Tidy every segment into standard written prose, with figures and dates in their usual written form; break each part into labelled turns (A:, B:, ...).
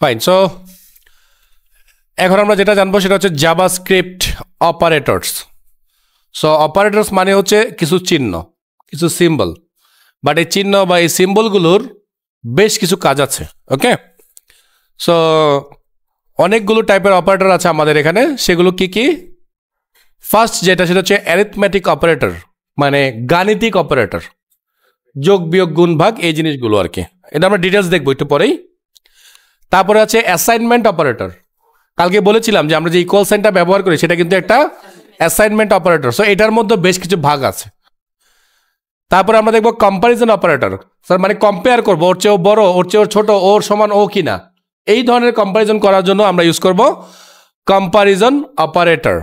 A: Fine. So এখন আমরা যেটা জানবো সেটা হচ্ছে জাভাস্ক্রিপ্ট অপারেটরস। সো অপারেটরস মানে হচ্ছে কিছু চিহ্ন, কিছু সিম্বল, বাট এই চিহ্ন বা এই সিম্বলগুলোর বেশ কিছু কাজ আছে। ওকে, সো অনেকগুলো টাইপের অপারেটর আছে আমাদের এখানে। সেগুলো কি কি? ফার্স্ট যেটা সেটা হচ্ছে অ্যারিথমেটিক অপারেটর, মানে গাণিতিক অপারেটর, যোগ বিয়োগ গুণ ভাগ এই জিনিসগুলো আর কি। এটা আমরা ডিটেলস দেখবো একটু পরেই। তারপরে আছে অ্যাসাইনমেন্ট অপারেটর। কালকে বলেছিলাম যে আমরা যে ইকুয়াল সাইনটা ব্যবহার করি সেটা কিন্তু একটা অ্যাসাইনমেন্ট অপারেটর। সো এটার মধ্যে বেশ কিছু ভাগ আছে। তারপরে আমরা দেখবো কম্পারিজন অপারেটর। স্যার মানে কম্পেয়ার করবো, ওর চেয়ে বড়, ওর চেয়ে ছোট, ওর সমান ও কিনা, এই ধরনের কম্পারিজন করার জন্য আমরা ইউজ করব কম্পারিজন অপারেটর।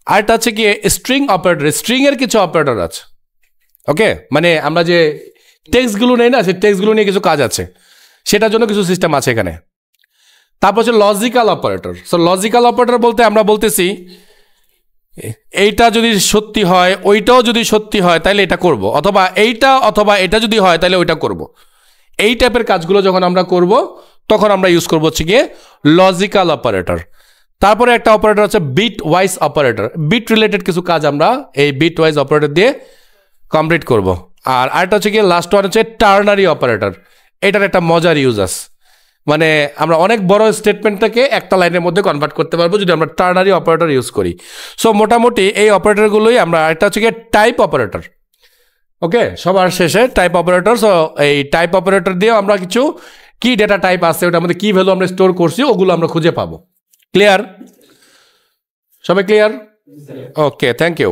A: আরেকটা আছে কি স্ট্রিং অপারেটর। স্ট্রিং এর কিছু অপারেটর আছে। ওকে, মানে আমরা যে টেক্সটগুলো নেই না, সেই টেক্সটগুলো নিয়ে কিছু কাজ আছে, সেটার জন্য কিছু সিস্টেম আছে এখানে। তারপর হচ্ছে logical operator. So logical operator বলতে আমরা বলতেছি এইটা যদি সত্যি হয়, ওইটাও যদি সত্যি হয় তাহলে এটা করব, অথবা এটা যদি হয় তাহলে ওইটা করব। এই টাইপের কাজগুলো যখন আমরা করব তখন আমরা ইউজ করবো হচ্ছে গিয়ে লজিক্যাল অপারেটর। তারপরে একটা অপারেটর আছে bit wise operator. Bit related কিছু কাজ আমরা এই বিট ওয়াইজ অপারেটর দিয়ে কমপ্লিট করব। আর আরেকটা হচ্ছে গিয়ে লাস্ট ওয়ান হচ্ছে টার্নারি অপারেটর। এটার একটা মজার ইউজ আছে, মানে আমরা অনেক বড় স্টেটমেন্টটাকে একটা লাইনের মধ্যে কনভার্ট করতে পারবো যদি আমরা টার্নারি অপারেটর ইউজ করি। সো মোটামুটি এই অপারেটরগুলোই আমরা। একটা হচ্ছে গিয়ে টাইপ অপারেটর। ওকে, সবার শেষে টাইপ অপারেটর। সো এই টাইপ অপারেটর দিয়ে আমরা কিছু কি ডেটা টাইপ আছে, ওটার মধ্যে কি ভ্যালু আমরা স্টোর করছি, ওগুলো আমরা খুঁজে পাবো। ক্লিয়ার? সবাই ক্লিয়ার? Okay, thank you.